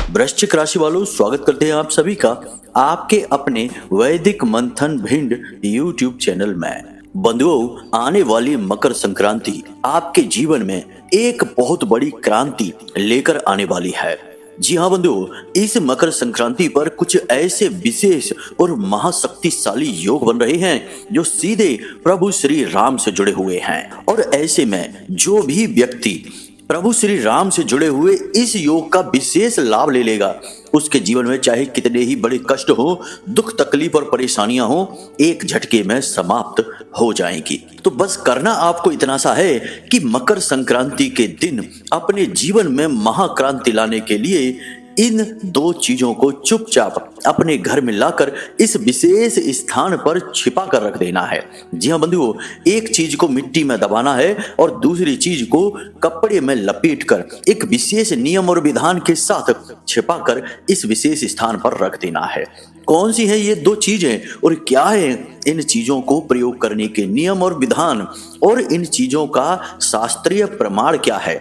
वृश्चिक राशि वालों, स्वागत करते हैं आप सभी का आपके अपने वैदिक मंथन भिंड YouTube चैनल में। बंधुओं, आने वाली मकर संक्रांति आपके जीवन में एक बहुत बड़ी क्रांति लेकर आने वाली है। जी हाँ बंधुओं, इस मकर संक्रांति पर कुछ ऐसे विशेष और महाशक्तिशाली योग बन रहे हैं जो सीधे प्रभु श्री राम से जुड़े हुए हैं। और ऐसे में जो भी व्यक्ति प्रभु श्री राम से जुड़े हुए इस योग का विशेष लाभ ले लेगा, उसके जीवन में चाहे कितने ही बड़े कष्ट हो, दुख तकलीफ और परेशानियां हो, एक झटके में समाप्त हो जाएंगी। तो बस करना आपको इतना सा है कि मकर संक्रांति के दिन अपने जीवन में महाक्रांति लाने के लिए इन दो चीजों को चुपचाप अपने घर में लाकर इस विशेष स्थान पर छिपा कर रख देना है। जी हाँ बंधुओं, एक चीज को मिट्टी में दबाना है और दूसरी चीज को कपड़े में लपेटकर एक विशेष नियम और विधान के साथ छिपा कर इस विशेष स्थान पर रख देना है। कौन सी है ये दो चीजें और क्या है इन चीजों को प्रयोग करने के नियम और विधान, और इन चीजों का शास्त्रीय प्रमाण क्या है,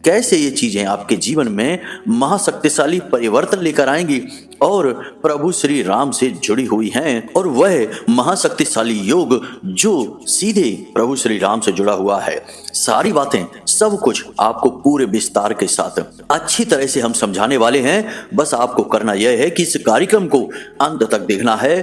कैसे ये चीजें आपके जीवन में महाशक्तिशाली परिवर्तन लेकर आएंगी और प्रभु श्री राम से जुड़ी हुई हैं, और वह महाशक्तिशाली योग जो सीधे प्रभु श्री राम से जुड़ा हुआ है। सारी बातें सब कुछ आपको पूरे विस्तार के साथ अच्छी तरह से हम समझाने वाले हैं। बस आपको करना यह है कि इस कार्यक्रम को अंत तक देखना है।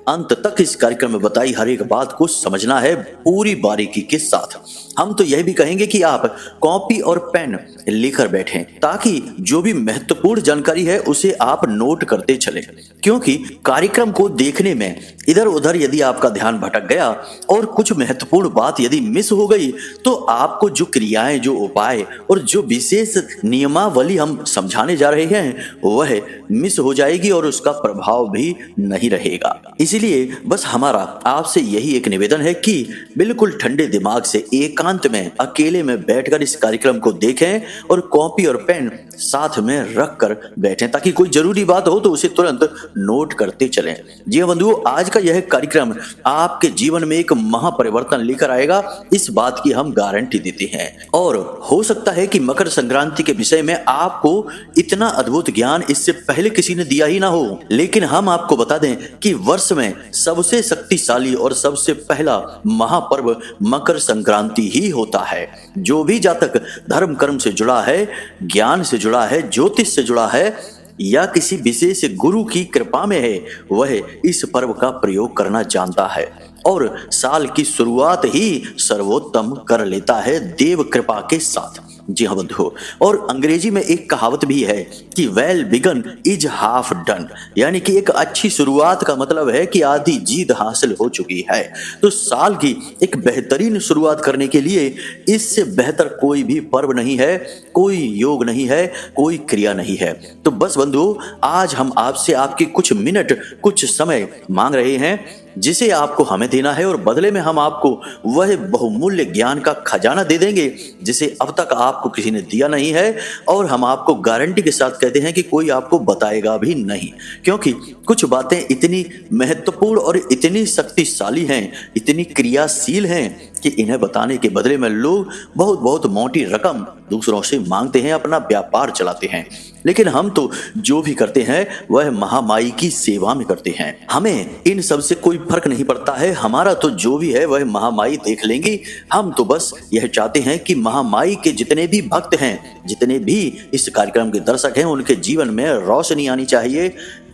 अंत तक इस कार्यक्रम में बताई हर एक बात को समझना है पूरी बारीकी के साथ। हम तो यह भी कहेंगे कि आप कॉपी और पेन लेकर बैठें ताकि जो भी महत्वपूर्ण जानकारी है उसे आप नोट करते चलें, क्योंकि कार्यक्रम को देखने में इधर उधर यदि आपका ध्यान भटक गया और कुछ महत्वपूर्ण बात यदि मिस हो गई तो आपको जो क्रियाएं, जो उपाय और जो विशेष नियमावली हम समझाने जा रहे हैं वह मिस हो जाएगी और उसका प्रभाव भी नहीं रहेगा। इसीलिए बस हमारा आपसे यही एक निवेदन है कि बिल्कुल ठंडे दिमाग से एकांत में अकेले में बैठकर इस कार्यक्रम को देखें और कॉपी और पेन साथ में रख कर बैठें ताकि कोई जरूरी बात हो तो उसे तुरंत नोट करते चलें। जी बंधुओं, आज का यह कार्यक्रम आपके जीवन में एक महापरिवर्तन लेकर आएगा, इस बात की हम गारंटी देते हैं। और हो सकता है कि मकर संक्रांति के विषय में आपको इतना अद्भुत ज्ञान इससे पहले किसी ने दिया ही ना हो, लेकिन हम आपको बता दें कि वर्ष में सबसे शक्तिशाली और सबसे पहला महापर्व मकर संक्रांति ही होता है। जो भी जातक धर्म कर्म से जुड़ा है, ज्ञान से जुड़ा है, ज्योतिष से जुड़ा है या किसी विशेष गुरु की कृपा में है, वह इस पर्व का प्रयोग करना जानता है और साल की शुरुआत ही सर्वोत्तम कर लेता है देव कृपा के साथ। जी हाँ बंधुओं, और अंग्रेजी में एक कहावत भी है कि well begun is half done, यानी कि एक अच्छी शुरुआत का मतलब है कि आधी जीत हासिल हो चुकी है। तो साल की एक बेहतरीन शुरुआत करने के लिए इससे बेहतर कोई भी पर्व नहीं है, कोई योग नहीं है, कोई क्रिया नहीं है। तो बस बंधुओं, आज हम आपसे आपके कुछ मिनट, कुछ समय मांग रहे हैं जिसे आपको हमें देना है, और बदले में हम आपको वह बहुमूल्य ज्ञान का खजाना दे देंगे जिसे अब तक आपको किसी ने दिया नहीं है, और हम आपको गारंटी के साथ कहते हैं कि कोई आपको बताएगा भी नहीं, क्योंकि कुछ बातें इतनी महत्वपूर्ण और इतनी शक्तिशाली हैं, इतनी क्रियाशील हैं कि इन्हें बताने के बदले में लोग बहुत बहुत मोटी रकम दूसरों से मांगते हैं, अपना व्यापार चलाते हैं। लेकिन हम तो जो भी करते हैं वह महामाई की सेवा में करते हैं। हमें इन सब से कोई फर्क नहीं पड़ता है, हमारा तो जो भी है वह महामाई देख लेंगी। हम तो बस यह चाहते हैं कि महामाई के जितने भी भक्त हैं, जितने भी इस कार्यक्रम के दर्शक हैं, उनके जीवन में रोशनी आनी चाहिए,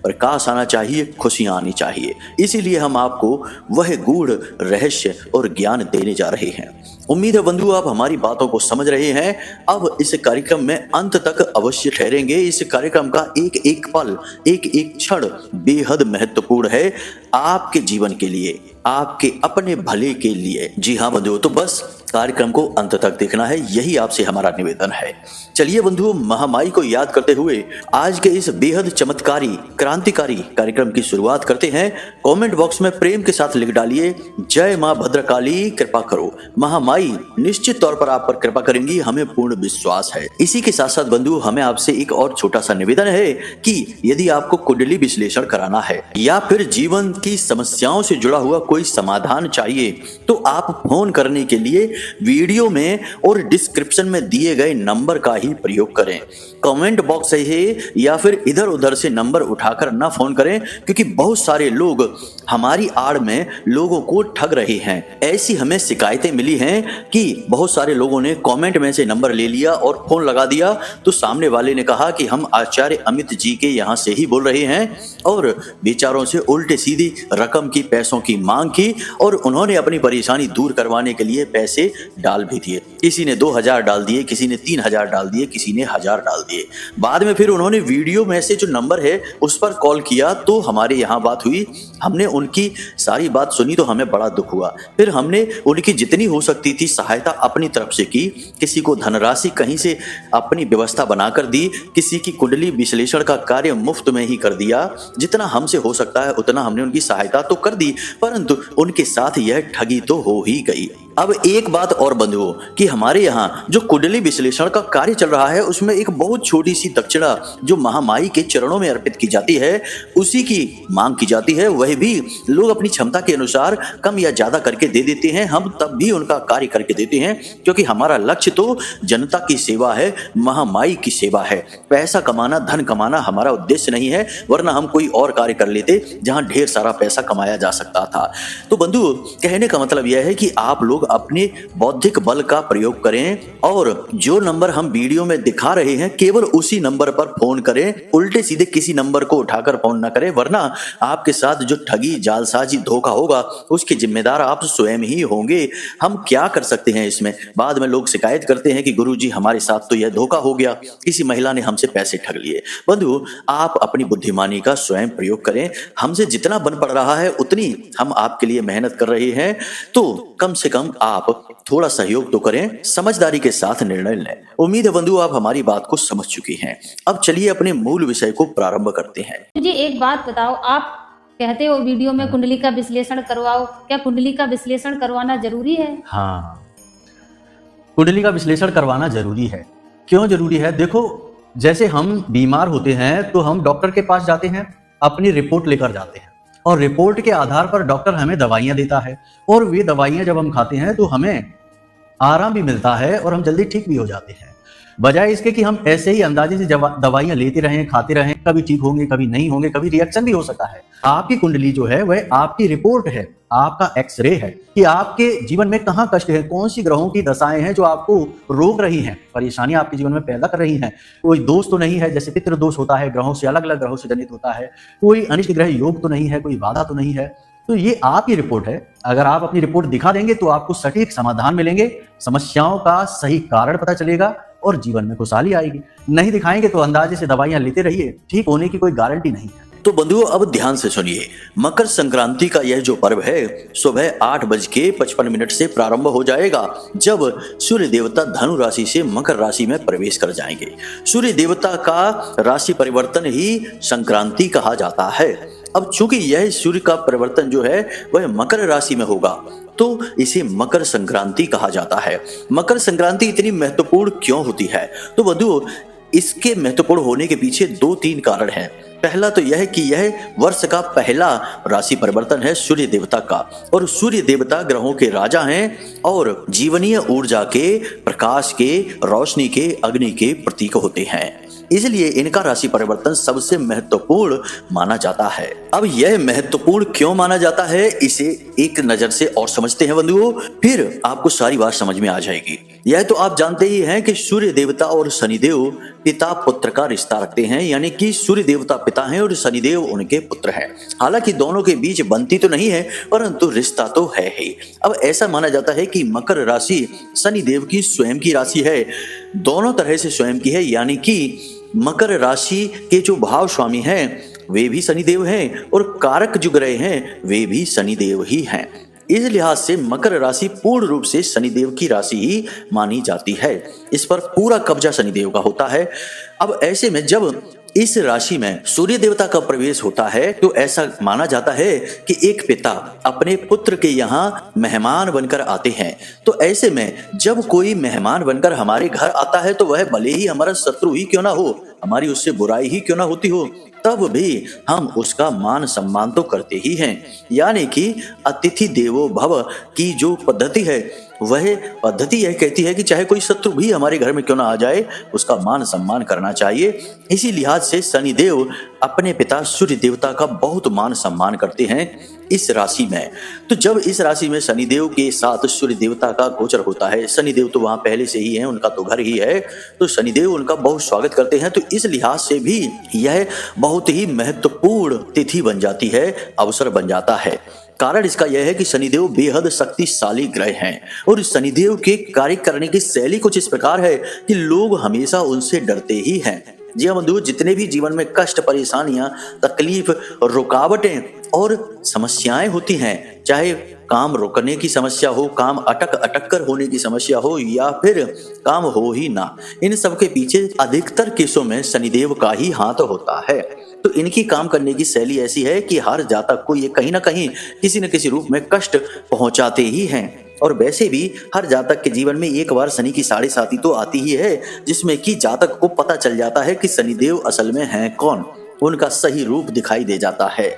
प्रकाश आना चाहिए, खुशियां आनी चाहिए। इसीलिए हम आपको वह गूढ़ रहस्य और ज्ञान देने जा रहे हैं। उम्मीद है बंधु आप हमारी बातों को समझ रहे हैं। अब इस कार्यक्रम में अंत तक अवश्य ठहरेंगे। इस कार्यक्रम का एक एक पल, एक एक क्षण बेहद महत्वपूर्ण है आपके जीवन के लिए, आपके अपने भले के लिए। जी हाँ बंधुओं, तो बस कार्यक्रम को अंत तक देखना है, यही आपसे हमारा निवेदन है। चलिए बंधुओं, महामाई को याद करते हुए आज के इस बेहद चमत्कारी, क्रांतिकारी कार्यक्रम की शुरुआत करते हैं। कमेंट बॉक्स में प्रेम के साथ लिख डालिए, जय मां भद्रकाली कृपा करो। महामाई निश्चित तौर पर आप पर कृपा करेंगी, हमें पूर्ण विश्वास है। इसी के साथ साथ बंधु, हमें आपसे एक और छोटा सा निवेदन है कि यदि आपको कुंडली विश्लेषण कराना है या फिर जीवन की समस्याओं से जुड़ा हुआ कोई समाधान चाहिए तो आप फोन करने के लिए वीडियो में और डिस्क्रिप्शन में दिए गए नंबर का ही प्रयोग करें। कमेंट बॉक्स से ही या फिर इधर उधर से नंबर उठाकर ना फोन करें, क्योंकि बहुत सारे लोग हमारी आड़ में लोगों को ठग रहे हैं। ऐसी हमें शिकायतें मिली हैं कि बहुत सारे लोगों ने कमेंट में से नंबर ले लिया और फोन लगा दिया, तो सामने वाले ने कहा कि हम आचार्य अमित जी के यहाँ से ही बोल रहे हैं, और बेचारों से उल्टे सीधी रकम की, पैसों की मांग की, और उन्होंने अपनी परेशानी दूर करवाने के लिए पैसे डाल भी दिए। किसी ने 2000 डाल दिए, किसी ने 3000 डाल दिए, किसी ने 1000 डाल दिए। बाद में फिर उन्होंने वीडियो में से जो नंबर है उस पर कॉल किया, तो हमारे यहाँ बात हुई, हमने उनकी सारी बात सुनी, तो हमें बड़ा दुख हुआ। फिर हमने उनकी जितनी हो सकती थी सहायता अपनी तरफ से की। किसी को धनराशि कहीं से अपनी व्यवस्था बनाकर दी, किसी की कुंडली विश्लेषण का कार्य मुफ्त में ही कर दिया। जितना हमसे हो सकता है उतना हमने उनकी सहायता तो कर दी, परंतु उनके साथ यह ठगी तो हो ही गई। अब एक बात और बंधुओं कि हमारे यहाँ जो कुंडली विश्लेषण का कार्य चल रहा है उसमें एक बहुत छोटी सी दक्षिणा जो महामाई के चरणों में अर्पित की जाती है, उसी की मांग की जाती है। वह भी लोग अपनी क्षमता के अनुसार कम या ज्यादा करके दे देते हैं। हम तब भी उनका कार्य करके देते हैं, क्योंकि हमारा लक्ष्य तो जनता की सेवा है, महामाई की सेवा है। पैसा कमाना, धन कमाना हमारा उद्देश्य नहीं है, वरना हम कोई और कार्य कर लेते जहां ढेर सारा पैसा कमाया जा सकता था। तो बंधु, कहने का मतलब यह है कि आप लोग अपने बौद्धिक बल का प्रयोग करें, और जो नंबर हम वीडियो में दिखा रहे हैं केवल उसी नंबर पर फोन करें। उल्टे सीधे किसी नंबर को उठाकर फोन न करें, वरना आपके साथ जो ठगी, जालसाजी, धोखा होगा उसके जिम्मेदार आप स्वयं ही होंगे। हम क्या कर सकते हैं इसमें? बाद में लोग शिकायत करते हैं कि गुरुजी हमारे साथ तो यह धोखा हो गया, किसी महिला ने हमसे पैसे ठग लिए। बंधु, आप अपनी बुद्धिमानी का स्वयं प्रयोग करें। हमसे जितना बन पड़ रहा है उतनी हम आपके लिए मेहनत कर रहे हैं, तो कम से कम आप थोड़ा सहयोग तो करें, समझदारी के साथ निर्णय लें। उम्मीद है बंधु आप हमारी बात को समझ चुकी हैं। अब चलिए अपने मूल विषय को प्रारंभ करते हैं। मुझे एक बात बताओ, आप कहते हो वीडियो में कुंडली का विश्लेषण करवाओ, क्या कुंडली का विश्लेषण करवाना जरूरी है? हाँ, कुंडली का विश्लेषण करवाना जरूरी है। क्यों जरूरी है? देखो, जैसे हम बीमार होते हैं तो हम डॉक्टर के पास जाते हैं, अपनी रिपोर्ट लेकर जाते हैं, और रिपोर्ट के आधार पर डॉक्टर हमें दवाइयां देता है, और वे दवाइयां जब हम खाते हैं तो हमें आराम भी मिलता है और हम जल्दी ठीक भी हो जाते हैं। बजाय इसके कि हम ऐसे ही अंदाजे से दवाइयां लेते रहें, खाते रहें, कभी ठीक होंगे, कभी नहीं होंगे, कभी रिएक्शन भी हो सकता है। आपकी कुंडली जो है वह आपकी रिपोर्ट है, आपका एक्सरे है कि आपके जीवन में कहाँ कष्ट है, कौन सी ग्रहों की दशाएं हैं जो आपको रोक रही हैं, परेशानी आपके जीवन में पैदा कर रही हैं। कोई दोष तो नहीं है, जैसे पितृ दोष होता है, ग्रहों से, अलग अलग ग्रहों से जनित होता है। कोई अनिष्ट ग्रह योग तो नहीं है, कोई बाधा तो नहीं है। तो ये आपकी रिपोर्ट है। अगर आप अपनी रिपोर्ट दिखा देंगे तो आपको सटीक समाधान मिलेंगे, समस्याओं का सही कारण पता चलेगा और जीवन में खुशहाली आएगी। नहीं दिखाएंगे तो अंदाजे से दवाइयां लेते रहिए, ठीक होने की कोई गारंटी नहीं है। तो बंधुओं, अब ध्यान से सुनिए। मकर संक्रांति का यह जो पर्व है सुबह 8:55 से प्रारंभ हो जाएगा, जब सूर्य देवता धनु राशि से मकर राशि में प्रवेश कर जाएंगे। सूर्य देवता का राशि परिवर्तन ही संक्रांति कहा जाता है। अब चूंकि यह सूर्य का परिवर्तन जो है वह मकर राशि में होगा, तो इसे मकर संक्रांति कहा जाता है। मकर संक्रांति इतनी महत्वपूर्ण क्यों होती है? तो बंधुओं, इसके महत्वपूर्ण होने के पीछे 2-3 कारण हैं। पहला तो यह कि यह वर्ष का पहला राशि परिवर्तन है सूर्य देवता का, और सूर्य देवता ग्रहों के राजा हैं और जीवनीय ऊर्जा के, प्रकाश के, रोशनी के, अग्नि के प्रतीक होते हैं। इसलिए इनका राशि परिवर्तन सबसे महत्वपूर्ण माना जाता है। अब यह महत्वपूर्ण क्यों माना जाता है, इसे एक नजर से और समझते हैं बंधुओं, फिर आपको सारी बात समझ में आ जाएगी। यह तो आप जानते ही हैं कि सूर्य देवता और शनिदेव पिता पुत्र का रिश्ता रखते हैं, यानी कि सूर्य देवता पिता हैं और शनिदेव उनके पुत्र हैं। हालांकि दोनों के बीच बनती तो नहीं है, परंतु रिश्ता तो है ही। अब ऐसा माना जाता है कि मकर राशि शनिदेव की स्वयं की राशि है, दोनों तरह से स्वयं की है, यानी कि मकर राशि के जो भाव स्वामी हैं वे भी शनिदेव हैं और कारक जो ग्रह हैं वे भी शनिदेव ही हैं। इस लिहाज से मकर राशि पूर्ण रूप से शनिदेव की राशि ही मानी जाती है। इस पर पूरा कब्जा शनिदेव का होता है। अब ऐसे में जब इस राशि में सूर्य देवता का प्रवेश होता है तो ऐसा माना जाता है कि एक पिता अपने पुत्र के यहाँ मेहमान बनकर आते हैं। तो ऐसे में जब कोई मेहमान बनकर हमारे घर आता है तो वह भले ही हमारा शत्रु ही क्यों ना हो, हमारी उससे बुराई ही क्यों ना होती हो, तब भी हम उसका मान सम्मान तो करते ही हैं। यानी कि अतिथि देवो भव की जो पद्धति है वह पद्धति यह कहती है कि चाहे कोई शत्रु भी हमारे घर में क्यों ना आ जाए, उसका मान सम्मान करना चाहिए। इसी लिहाज से शनिदेव अपने पिता सूर्य देवता का बहुत मान सम्मान करते हैं इस राशि में। तो जब इस राशि में शनिदेव के साथ सूर्य देवता का गोचर होता है, शनिदेव तो वहां पहले से ही है, उनका तो घर ही है, तो शनिदेव उनका बहुत स्वागत करते हैं। तो इस लिहाज से भी यह बहुत ही महत्वपूर्ण तिथि बन जाती है, अवसर बन जाता है। कारण इसका यह है कि शनिदेव बेहद शक्तिशाली ग्रह हैं और शनिदेव के कार्य करने की शैली कुछ इस प्रकार है कि लोग हमेशा उनसे डरते ही हैं। जी हाँ बंधुओं, जितने भी जीवन में कष्ट, परेशानियां, तकलीफ, रुकावटें और समस्याएं होती हैं, चाहे काम रोकने की समस्या हो, काम अटक कर होने की समस्या हो या फिर काम हो ही ना, इन सब के पीछे अधिकतर केसों में शनिदेव का ही हाथ होता है। तो इनकी काम करने की शैली ऐसी है कि हर जातक को ये कहीं ना कहीं किसी न किसी रूप में कष्ट पहुंचाते ही हैं। और वैसे भी हर जातक के जीवन में एक बार शनि की साढ़े साती तो आती ही है, जिसमें कि जातक को पता चल जाता है कि शनिदेव असल में हैं कौन, उनका सही रूप दिखाई दे जाता है।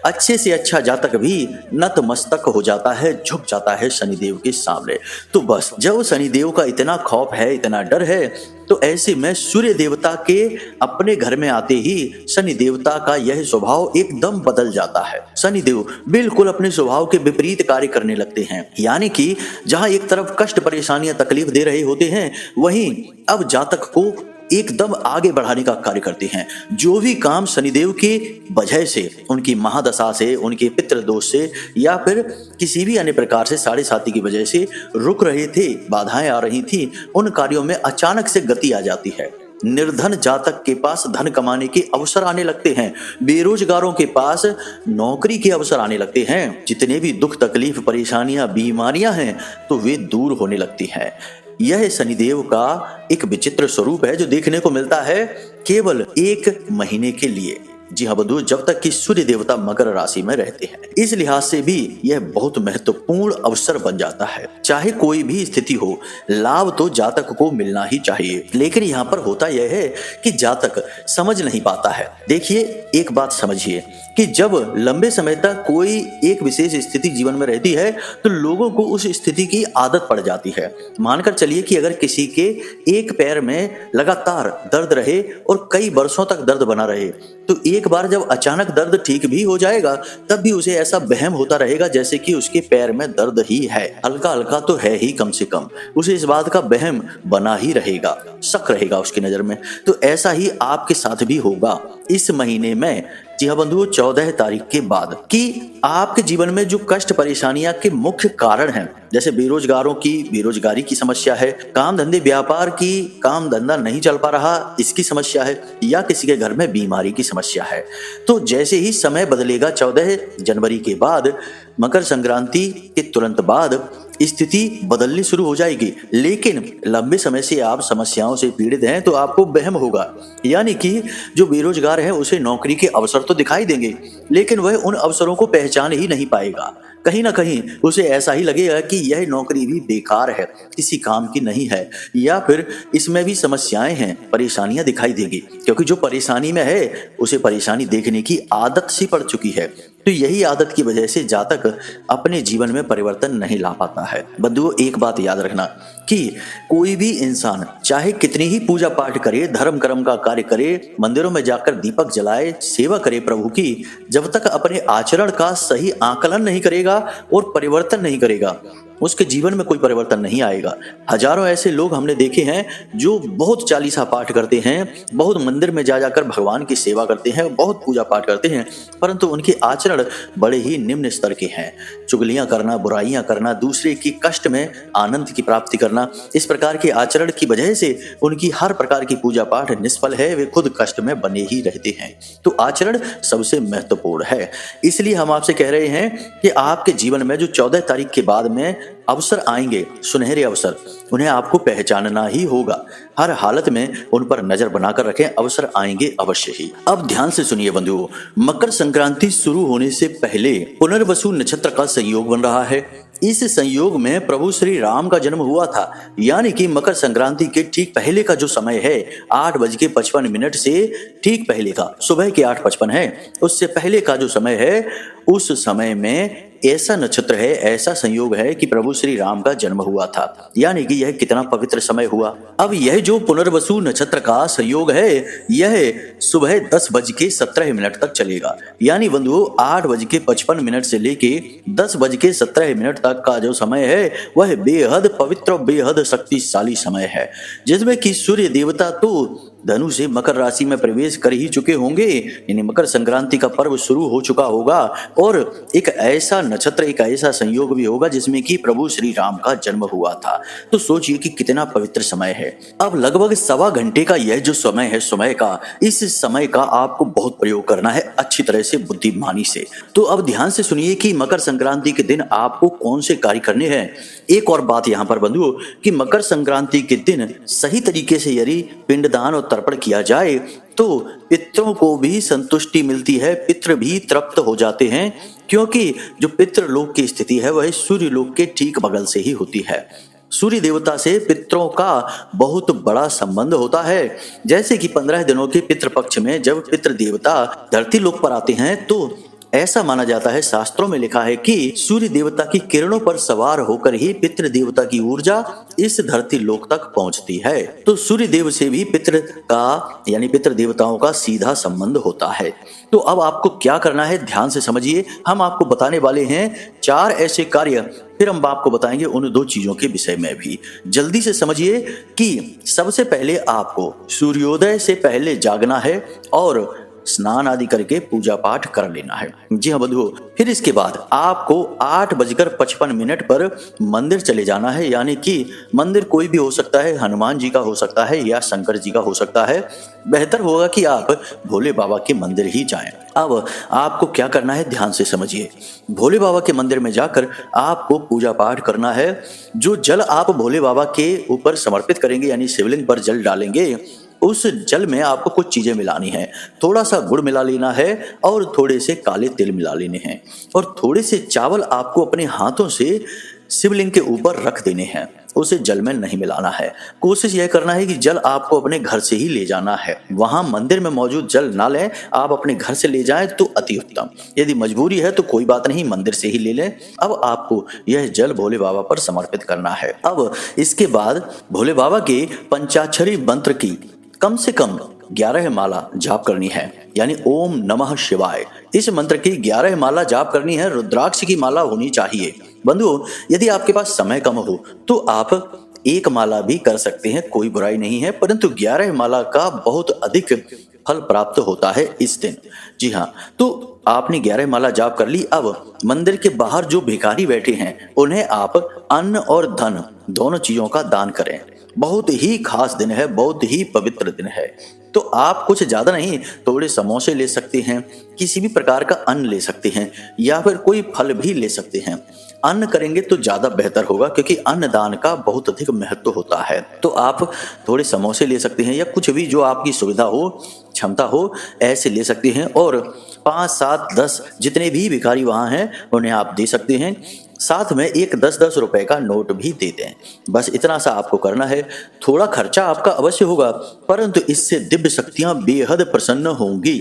अच्छे से अच्छा जातक भी नतमस्तक हो जाता है, झुक जाता है शनिदेव के सामने। तो बस जब शनिदेव का इतना खौफ है, इतना डर है, तो ऐसे में सूर्य देवता के अपने घर में आते ही शनि देवता का यह स्वभाव एकदम बदल जाता है। शनिदेव बिल्कुल अपने स्वभाव के विपरीत कार्य करने लगते हैं, यानी कि जहां एक तरफ कष्ट, परेशानियां, तकलीफ दे रहे होते हैं, वहीं अब जातक को एकदम आगे बढ़ाने का कार्य करते हैं। जो भी काम शनिदेव के वजह से, उनकी महादशा से, उनके पितृदोष से या फिर किसी भी अन्य प्रकार से साढ़े साती की वजह से रुक रहे थे, बाधाएं आ रही थी, उन कार्यों में अचानक से गति आ जाती है। निर्धन जातक के पास धन कमाने के अवसर आने लगते हैं, बेरोजगारों के पास नौकरी के अवसर आने लगते हैं, जितने भी दुख, तकलीफ, परेशानियां, बीमारियां हैं तो वे दूर होने लगती हैं। यह शनिदेव का एक विचित्र स्वरूप है जो देखने को मिलता है केवल 1 महीने के लिए। जी हाँ बंधु, जब तक कि सूर्य देवता मकर राशि में रहते हैं। इस लिहाज से भी यह बहुत महत्वपूर्ण अवसर बन जाता है। चाहे कोई भी स्थिति हो, लाभ तो जातक को मिलना ही चाहिए, लेकिन यहाँ पर होता यह है कि जातक समझ नहीं पाता है। देखिए, एक बात समझिए कि जब लंबे समय तक कोई एक विशेष स्थिति जीवन में रहती है तो लोगों को उस स्थिति की आदत पड़ जाती है। मानकर चलिए कि अगर किसी के एक पैर में लगातार दर्द रहे और कई वर्षों तक दर्द बना रहे, तो एक बार जब अचानक दर्द ठीक भी हो जाएगा तब भी उसे ऐसा वहम होता रहेगा जैसे कि उसके पैर में दर्द ही है, हल्का हल्का तो है ही, कम से कम उसे इस बात का वहम बना ही रहेगा, शक रहेगा उसकी नजर में। तो ऐसा ही आपके साथ भी होगा इस महीने में। जी हाँ बंधुओं, 14 तारीख के बाद कि आपके जीवन में जो कष्ट, परेशानियां के मुख्य कारण हैं, जैसे बेरोजगारों की बेरोजगारी की समस्या है, काम धंधे व्यापार की काम धंधा नहीं चल पा रहा इसकी समस्या है, या किसी के घर में बीमारी की समस्या है, तो जैसे ही समय बदलेगा 14 जनवरी के बाद, मकर संक्रांति के तुरंत बाद स्थिति बदलनी शुरू हो जाएगी। लेकिन लंबे समय से आप समस्याओं से पीड़ित हैं तो आपको वहम होगा, यानी कि जो बेरोजगार है उसे नौकरी के अवसर तो दिखाई देंगे, लेकिन वह उन अवसरों को पहचान ही नहीं पाएगा। कहीं ना कहीं उसे ऐसा ही लगेगा कि यह नौकरी भी बेकार है, किसी काम की नहीं है, या फिर इसमें भी समस्याएं हैं, परेशानियां दिखाई देगी, क्योंकि जो परेशानी में है उसे परेशानी देखने की आदत सी पड़ चुकी है। तो यही आदत की वजह से जातक अपने जीवन में परिवर्तन नहीं ला पाता है। बंधुओं, एक बात याद रखना कि कोई भी इंसान चाहे कितनी ही पूजा पाठ करे, धर्म कर्म का कार्य करे, मंदिरों में जाकर दीपक जलाए, सेवा करे प्रभु की, जब तक अपने आचरण का सही आकलन नहीं करेगा और परिवर्तन नहीं करेगा, उसके जीवन में कोई परिवर्तन नहीं आएगा। हजारों ऐसे लोग हमने देखे हैं जो बहुत चालीसा पाठ करते हैं, बहुत मंदिर में जा जाकर भगवान की सेवा करते हैं, बहुत पूजा पाठ करते हैं, परंतु उनके आचरण बड़े ही निम्न स्तर के हैं। चुगलियां करना, बुराइयां करना, दूसरे की कष्ट में आनंद की प्राप्ति करना, इस प्रकार के आचरण की वजह से उनकी हर प्रकार की पूजा पाठ निष्फल है, वे खुद कष्ट में बने ही रहते हैं। तो आचरण सबसे महत्वपूर्ण है। इसलिए हम आपसे कह रहे हैं कि आपके जीवन में जो 14 तारीख के बाद में अवसर आएंगे, सुनहरे अवसर, उन्हें आपको पहचानना ही होगा। हर हालत में उन पर नजर बनाकर रखें, अवसर आएंगे अवश्य ही। अब ध्यान से सुनिए बंधुओं, मकर संक्रांति शुरू होने से पहले पुनर्वसु नक्षत्र का संयोग बन रहा है। इस संयोग में प्रभु श्री राम का जन्म हुआ था, यानी कि मकर संक्रांति के ठीक पहले का जो समय है 8:55 से ठीक पहले का, सुबह के 8:55 है, उससे पहले का जो समय है उस समय में ऐसा नक्षत्र है, ऐसा संयोग है कि प्रभु श्री राम का जन्म हुआ था, यानी कि यह कितना पवित्र समय हुआ। अब यह जो पुनर्वसु नक्षत्र का संयोग है यह सुबह 10:17 तक चलेगा, यानी बंधुओं 8:55 से लेके 10:17 तक का जो समय है वह बेहद पवित्र और बेहद शक्तिशाली समय है, जिसमें कि सूर्य देवता तो धनु से मकर राशि में प्रवेश कर ही चुके होंगे, यानी मकर संक्रांति का पर्व शुरू हो चुका होगा और एक ऐसा नक्षत्र, एक ऐसा संयोग भी होगा जिसमें कि प्रभु श्री राम का जन्म हुआ था। तो सोचिए कि कितना पवित्र समय है। अब लगभग 1.25 घंटे का यह जो समय है, इस समय का आपको बहुत प्रयोग करना है अच्छी तरह से, बुद्धिमानी से। तो अब ध्यान से सुनिए कि मकर संक्रांति के दिन आपको कौन से कार्य करने हैं। एक और बात यहाँ पर बंधुओं कि मकर संक्रांति के दिन सही तरीके से यदि पिंडदान और तर्पण किया जाए तो पितरों को भी संतुष्टि मिलती है, पितृ भी तृप्त हो जाते हैं, क्योंकि जो पितृलोक की स्थिति है वह सूर्य लोक के ठीक बगल से ही होती है। सूर्य देवता से पितरों का बहुत बड़ा संबंध होता है। जैसे कि 15 दिनों के पितृपक्ष में जब पितृ देवता धरती लोक पर आते हैं तो ऐसा माना जाता है, शास्त्रों में लिखा है कि सूर्य देवता की किरणों पर सवार होकर ही पितृ देवता की ऊर्जा इस धरती लोक तक पहुंचती है। तो सूर्य देव से भी पितृ का यानी पितृ देवताओं का सीधा संबंध होता है। तो अब आपको क्या करना है, ध्यान से समझिए। हम आपको बताने वाले हैं 4 ऐसे कार्य, फिर हम आपको बताएंगे उन 2 चीजों के विषय में भी। जल्दी से समझिए कि सबसे पहले आपको सूर्योदय से पहले जागना है और स्नान आदि करके पूजा पाठ कर लेना है। जी हाँ बंधुओं, फिर इसके बाद आपको 8:55 पर मंदिर चले जाना है, यानी कि मंदिर कोई भी हो सकता है, हनुमान जी का हो सकता है या शंकर जी का हो सकता है। बेहतर होगा कि आप भोले बाबा के मंदिर ही जाएं। अब आपको क्या करना है, ध्यान से समझिए। भोले बाबा के मंदिर में जाकर आपको पूजा पाठ करना है। जो जल आप भोले बाबा के ऊपर समर्पित करेंगे, यानी शिवलिंग पर जल डालेंगे, उस जल में आपको कुछ चीजें मिलानी है। थोड़ा सा गुड़ मिला लेना है और थोड़े से काले तिल मिला लेने हैं और थोड़े से चावल आपको अपने हाथों से शिवलिंग के ऊपर रख देने हैं, उसे जल में नहीं मिलाना है। कोशिश यह करना है कि जल आपको अपने घर से ही ले जाना है, वहां मंदिर में मौजूद जल ना लें, आप अपने घर से ले जाएं तो अति उत्तम। यदि मजबूरी है तो कोई बात नहीं, मंदिर से ही ले लें। अब आपको यह जल भोले बाबा पर समर्पित करना है। अब इसके बाद भोले बाबा के पंचाक्षरी मंत्र की कम से कम 11 माला जाप करनी है, यानी ओम नमः शिवाय। इस मंत्र की 11 माला जाप करनी है। रुद्राक्ष की माला होनी चाहिए। बंधुओं, यदि आपके पास समय कम हो तो आप 1 माला भी कर सकते हैं, कोई बुराई नहीं है, परंतु 11 माला का बहुत अधिक फल प्राप्त होता है इस दिन। जी हाँ, तो आपने 11 माला जाप कर ली। अब मंदिर के बाहर जो भिखारी बैठे हैं उन्हें आप अन्न और धन दोनों चीजों का दान करें। बहुत ही खास दिन है, बहुत ही पवित्र दिन है। तो आप कुछ ज्यादा नहीं, थोड़े समोसे ले सकते हैं, किसी भी प्रकार का अन्न ले सकते हैं या फिर कोई फल भी ले सकते हैं। अन्न करेंगे तो ज्यादा बेहतर होगा, क्योंकि अन्न दान का बहुत अधिक महत्व होता है। तो आप थोड़े समोसे ले सकते हैं या कुछ भी जो आपकी सुविधा हो, क्षमता हो, ऐसे ले सकते हैं। और 5, 7, 10 जितने भी भिखारी वहां हैं उन्हें आप दे सकते हैं। साथ में एक 10-10 रुपए का नोट भी दे दें। बस इतना सा आपको करना है। थोड़ा खर्चा आपका अवश्य होगा, परंतु इससे दिव्य शक्तियां बेहद प्रसन्न होंगी।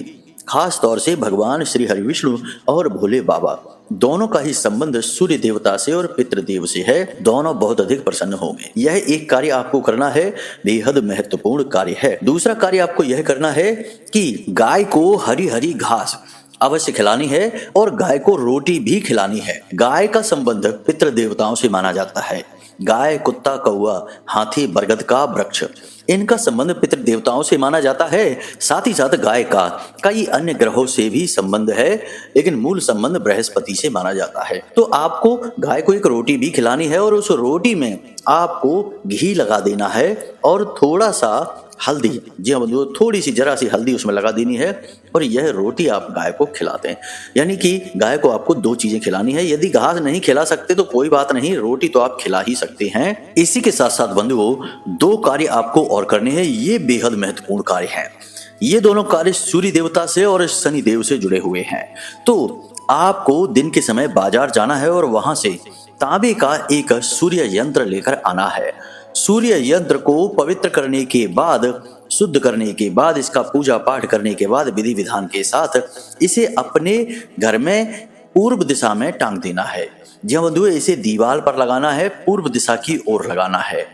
खास तौर से भगवान श्री हरि विष्णु और भोले बाबा दोनों का ही संबंध सूर्य देवता से और पितृदेव से है। दोनों बहुत अधिक प्रसन्न होंगे। यह एक कार्य आपको करना है, बेहद महत्वपूर्ण कार्य है। दूसरा कार्य आपको यह करना है कि गाय को हरी हरी घास अवश्य खिलानी है और गाय को रोटी भी खिलानी है। गाय का संबंध पितृ देवताओं से माना जाता है। गाय, कुत्ता, कौआ, हाथी, बरगद का वृक्ष, इनका संबंध पितृ देवताओं से माना जाता है। साथ ही साथ गाय का कई अन्य ग्रहों से भी संबंध है, लेकिन मूल संबंध बृहस्पति से माना जाता है। तो आपको गाय को एक रोटी भी खिलानी है और उस रोटी में आपको घी लगा देना है और थोड़ा सा हल्दी, जी हाँ बंधुओं, थोड़ी सी जरा सी हल्दी उसमें लगा देनी है और यह रोटी आप गाय को खिलाते हैं। यानी कि गाय को आपको 2 चीजें खिलानी है। यदि घास नहीं खिला सकते तो कोई बात नहीं, रोटी तो आप खिला ही सकते हैं। इसी के साथ साथ बंधुओं 2 कार्य आपको और करने हैं, ये बेहद महत्वपूर्ण कार्य हैं। ये दोनों कार्य सूर्य देवता से और शनि देव से जुड़े हुए हैं। तो आपको दिन के समय बाजार जाना है और वहां से तांबे का एक सूर्य यंत्र लेकर आना है। सूर्य यंत्र को पवित्र करने के बाद, शुद्ध करने के बाद, इसका पूजा पाठ करने के बाद विधि विधान के साथ इसे अपने घर में पूर्व दिशा में टांग देना है। जी हाँ बंधुओं, इसे दीवार पर लगाना है, पूर्व दिशा की ओर लगाना है।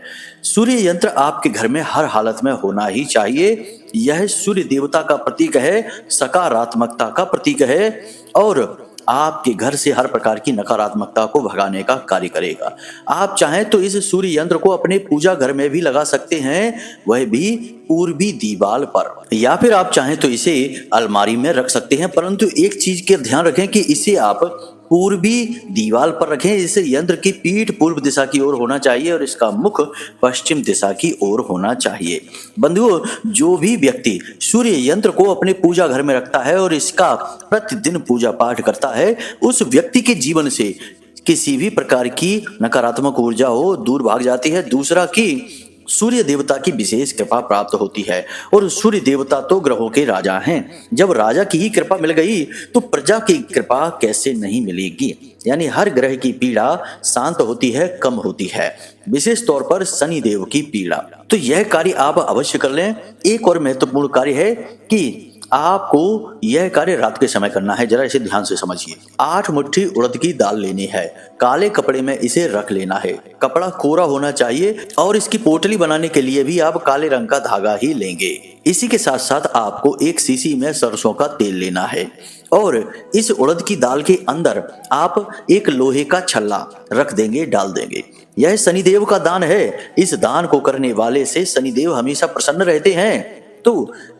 सूर्य यंत्र आपके घर में हर हालत में होना ही चाहिए। यह सूर्य देवता का प्रतीक है, सकारात्मकता का प्रतीक है और आपके घर से हर प्रकार की नकारात्मकता को भगाने का कार्य करेगा। आप चाहें तो इस सूर्य यंत्र को अपने पूजा घर में भी लगा सकते हैं, वह भी पूर्वी दीवार पर, या फिर आप चाहें तो इसे अलमारी में रख सकते हैं। परंतु एक चीज का ध्यान रखें कि इसे आप पूर्वी दीवार पर रखें। इस यंत्र की पीठ पूर्व दिशा की ओर होना चाहिए और इसका मुख पश्चिम दिशा की ओर होना चाहिए। बंधुओं, जो भी व्यक्ति सूर्य यंत्र को अपने पूजा घर में रखता है और इसका प्रतिदिन पूजा पाठ करता है, उस व्यक्ति के जीवन से किसी भी प्रकार की नकारात्मक ऊर्जा हो दूर भाग जाती है। दूसरा कि सूर्य देवता की विशेष कृपा प्राप्त होती है और सूर्य देवता तो ग्रहों के राजा हैं। जब राजा की ही कृपा मिल गई तो प्रजा की कृपा कैसे नहीं मिलेगी। यानी हर ग्रह की पीड़ा शांत होती है, कम होती है, विशेष तौर पर शनि देव की पीड़ा। तो यह कार्य आप अवश्य कर लें। एक और महत्वपूर्ण कार्य है कि आपको यह कार्य रात के समय करना है। जरा इसे ध्यान से समझिए। 8 मुट्ठी उड़द की दाल लेनी है, काले कपड़े में इसे रख लेना है, कपड़ा कोरा होना चाहिए और इसकी पोटली बनाने के लिए भी आप काले रंग का धागा ही लेंगे। इसी के साथ साथ आपको एक शीशी में सरसों का तेल लेना है और इस उड़द की दाल के अंदर आप एक लोहे का छल्ला रख देंगे, डाल देंगे। यह शनिदेव का दान है। इस दान को करने वाले से शनिदेव हमेशा प्रसन्न रहते हैं। तो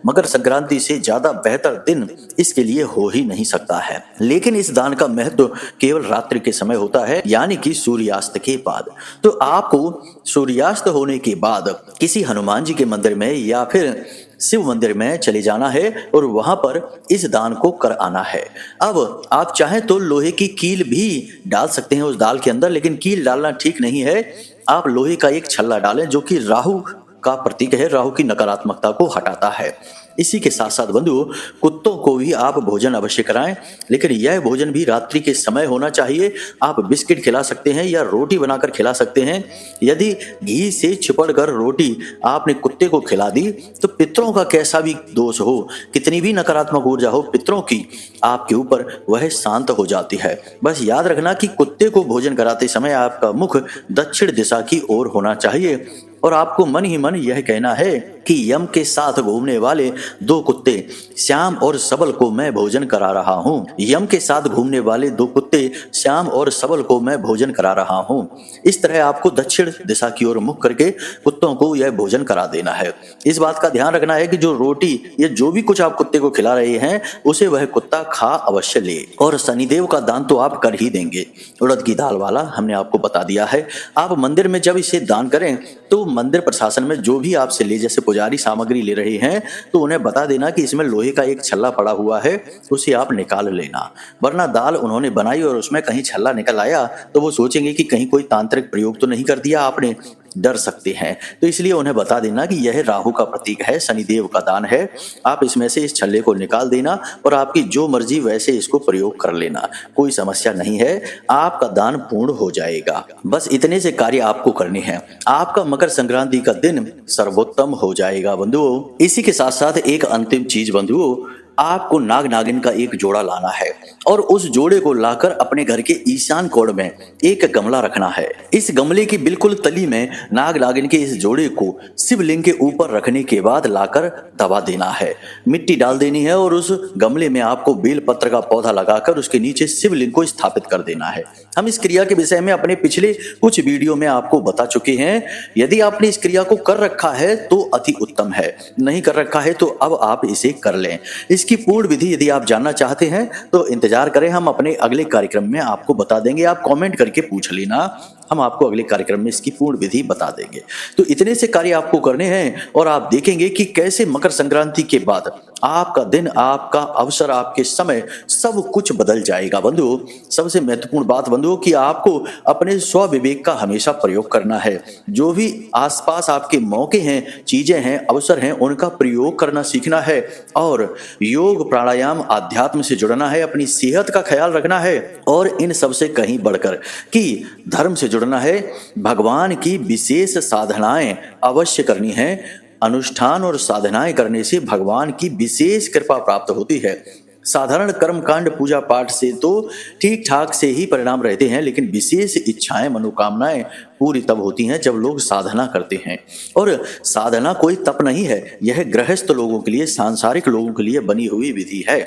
मकर संक्रांति से ज्यादा बेहतर दिन इसके लिए हो ही नहीं सकता है। लेकिन इस दान का महत्व केवल रात्रि के समय होता है, यानी कि सूर्यास्त के बाद। तो आपको सूर्यास्त होने के बाद किसी हनुमान जी के मंदिर में या फिर शिव मंदिर में चले जाना है और वहां पर इस दान को कर आना है। अब आप चाहें तो लोहे की कील भी डाल सकते हैं उस दाल के अंदर, लेकिन कील डालना ठीक नहीं है। आप लोहे का एक छल्ला डालें जो कि राहु का प्रतीक है, राहु की नकारात्मकता को हटाता है। इसी के साथ साथ बंधुओं, कुत्तों को भी आप भोजन अवश्य कराएं, लेकिन यह भोजन भी रात्रि के समय होना चाहिए। आप बिस्किट खिला सकते हैं या रोटी बनाकर खिला सकते हैं। यदि घी से छिपड़ कर रोटी आपने कुत्ते को खिला दी तो पितरों का कैसा भी दोष हो, कितनी भी नकारात्मक ऊर्जा हो पितरों की आपके ऊपर, वह शांत हो जाती है। बस याद रखना कि कुत्ते को भोजन कराते समय आपका मुख दक्षिण दिशा की ओर होना चाहिए और आपको मन ही मन यह कहना है कि यम के साथ घूमने वाले 2 कुत्ते श्याम और सबल को मैं भोजन करा रहा हूँ। यम के साथ घूमने वाले 2 कुत्ते श्याम और सबल को मैं भोजन करा रहा हूँ। इस तरह आपको दक्षिण दिशा की ओर मुख करके कुत्तों को यह भोजन करा देना है। इस बात का ध्यान रखना है कि जो रोटी या जो भी कुछ आप कुत्ते को खिला रहे हैं उसे वह कुत्ता खा अवश्य ले। और शनिदेव का दान तो आप कर ही देंगे, उड़द की दाल वाला हमने आपको बता दिया है। आप मंदिर में जब इसे दान करें तो मंदिर प्रशासन में जो भी आपसे ले, जैसे पुजारी सामग्री ले रहे हैं, तो उन्हें बता देना कि इसमें लोहे का एक छल्ला पड़ा हुआ है, उसे आप निकाल लेना। वरना दाल उन्होंने बनाई और उसमें कहीं छल्ला निकल आया तो वो सोचेंगे कि कहीं कोई तांत्रिक प्रयोग तो नहीं कर दिया आपने, डर सकते हैं। तो इसलिए उन्हें बता देना कि यह राहु का प्रतीक है, शनिदेव का दान है। आप इसमें से इस छल्ले को निकाल देना और आपकी जो मर्जी वैसे इसको प्रयोग कर लेना, कोई समस्या नहीं है, आपका दान पूर्ण हो जाएगा। बस इतने से कार्य आपको करने हैं, आपका मकर संक्रांति का दिन सर्वोत्तम हो जाएगा बंधुओं। इसी के साथ साथ एक अंतिम चीज बंधुओं, आपको नाग नागिन का एक जोड़ा लाना है और उस जोड़े को लाकर अपने घर के ईशान कोण में एक गमला रखना है। इस गमले की बिल्कुल तली में नाग नागिन के इस जोड़े को शिवलिंग के ऊपर रखने के बाद लाकर दबा देना है, मिट्टी डाल देनी है और उस गमले में आपको बेल पत्र का पौधा लगाकर उसके नीचे शिवलिंग को स्थापित कर देना है। हम इस क्रिया के विषय में अपने पिछले कुछ वीडियो में आपको बता चुके हैं। यदि आपने इस क्रिया को कर रखा है तो अति उत्तम है, नहीं कर रखा है तो अब आप इसे कर लें। इसकी पूर्ण विधि यदि आप जानना चाहते हैं तो इंतजार करें, हम अपने अगले कार्यक्रम में आपको बता देंगे। आप कमेंट करके पूछ लेना, हम आपको अगले कार्यक्रम में इसकी पूर्ण विधि बता देंगे। तो इतने से कार्य आपको करने हैं और आप देखेंगे कि कैसे मकर संक्रांति के बाद आपका दिन, आपका अवसर, आपके समय सब कुछ बदल जाएगा बंधुओं। सबसे महत्वपूर्ण बात बंधुओं कि आपको अपने स्व विवेक का हमेशा प्रयोग करना है। जो भी आसपास आपके मौके हैं, चीजें हैं, अवसर हैं, उनका प्रयोग करना सीखना है और योग, प्राणायाम, अध्यात्म से जुड़ना है, अपनी सेहत का ख्याल रखना है और इन सबसे कहीं बढ़कर कि धर्म से जुड़ना है। भगवान की विशेष साधनाएं अवश्य करनी है। अनुष्ठान और साधनाएं करने से भगवान की विशेष कृपा प्राप्त होती है। साधारण कर्मकांड पूजा पाठ से तो ठीक ठाक से ही परिणाम रहते हैं, लेकिन विशेष इच्छाएं मनोकामनाएं पूरी तब होती हैं जब लोग साधना करते हैं। और साधना कोई तप नहीं है, यह गृहस्थ लोगों के लिए, सांसारिक लोगों के लिए बनी हुई विधि है।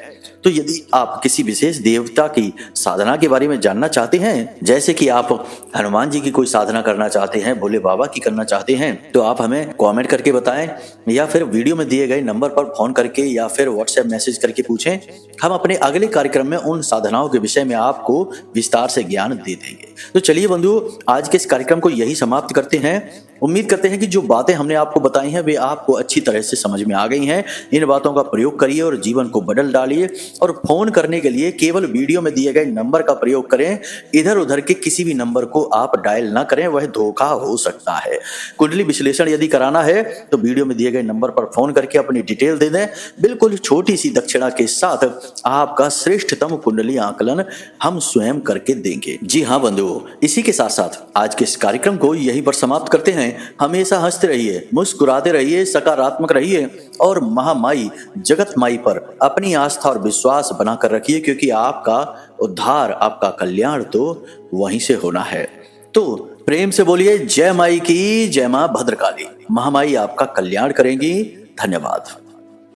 तो यदि आप किसी विशेष देवता की साधना के बारे में जानना चाहते हैं, जैसे कि आप हनुमान जी की कोई साधना करना चाहते हैं, भोले बाबा की करना चाहते हैं, तो आप हमें कमेंट करके बताएं या फिर वीडियो में दिए गए नंबर पर फोन करके या फिर व्हाट्सएप मैसेज करके पूछें। हम अपने अगले कार्यक्रम में उन साधनाओं के विषय में आपको विस्तार से ज्ञान दे देंगे। तो चलिए बंधुओं, आज के इस कार्यक्रम को यही समाप्त करते हैं। उम्मीद करते हैं कि जो बातें हमने आपको बताई हैं वे आपको अच्छी तरह से समझ में आ गई हैं। इन बातों का प्रयोग करिए और जीवन को बदल डालिए। और फोन करने के लिए केवल वीडियो में दिए गए नंबर का प्रयोग करें, इधर उधर के किसी भी नंबर को आप डायल ना करें, वह धोखा हो सकता है। कुंडली विश्लेषण यदि कराना है तो वीडियो में दिए गए नंबर पर फोन करके अपनी डिटेल दे दें। बिल्कुल छोटी सी दक्षिणा के साथ आपका श्रेष्ठतम कुंडली आकलन हम स्वयं करके देंगे। जी हाँ बंधुओं, इसी के साथ साथ आज के इस कार्यक्रम को यहीं पर समाप्त करते हैं। हमेशा हंसते रहिए, मुस्कुराते रहिए, सकारात्मक रहिए और महामाई जगत माई पर अपनी आस्था और विश्वास बनाकर रखिए, क्योंकि आपका उद्धार, आपका कल्याण तो वहीं से होना है। तो प्रेम से बोलिए जय माई की, जय मां भद्रकाली। महामाई आपका कल्याण करेंगी। धन्यवाद।